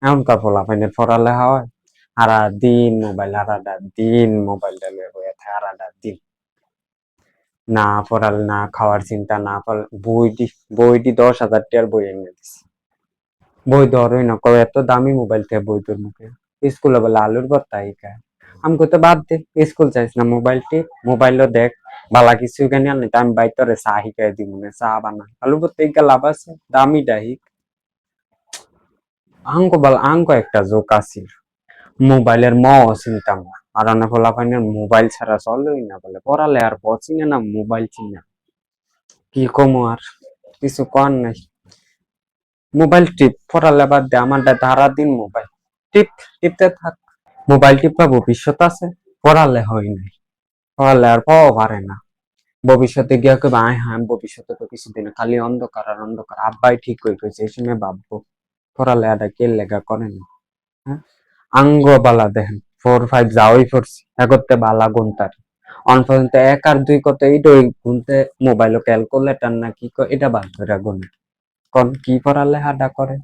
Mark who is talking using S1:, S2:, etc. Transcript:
S1: এখনকার পোলাপাইনের পড়ালেখা হয় সারা দিন মোবাইল, সারাটা দিন মোবাইল লইয়া বইয়া থাকে, সারাটা দিন না পড়াল, না খাওয়ার চিন্তা, না বই দি 10,000 টাকার বই এনে দিছি, বই ধরই না, কবে এত দামি মোবাইল থেকে বই তোর মুখে, স্কুলে বলে আলুর ভর্তা খায়। আমি কইতে বাদ দে, স্কুল চাইছ না, মোবাইলও দেখ, বালা কিছু কেন আনি, আমি বাই তোরে চা শিখাই দিব না, চা বানা আলু ভর্তা ইকা লাভ আছে, দামি ডাহি আঙ্ক একটা জোক আছিল, মোবাইলের চিনতাম না, আর অনেক পোলাপাইনের মোবাইল ছাড়া চলেই না, বলে পড়ালে আর চিনে না, মোবাইল চিনে, কি কমো আর, কিছু কর নাই, মোবাইল টিপ, পড়ালে বাদ দে, আমার সারা দিন মোবাইল টিপতে থাক, মোবাইল টিপা ভবিষ্যৎ আছে, পড়ালে হয় নাই, পড়ালে আর পাওয়া পারে না, ভবিষ্যতে গিয়া কেবা আয় হ্যাঁ ভবিষ্যতে তো কিছুদিন খালি অন্ধকার আর অন্ধকার, আব্বাই ঠিক হয়ে গেছে, এই সময় ভাববো পড়ালেখাটা কে লেখা করে না। হ্যাঁ, আঙ্গ বালা দেখেন 4-5 যাওয়াই পড়ছি, একতে বালা গুনতার অন পর্যন্ত 1 আর 2 কত এইটা গুনতে, মোবাইল ক্যালকুলেটার না কি এটা বাদ করে গুনে, কোন কি পড়ালেখাটা করে।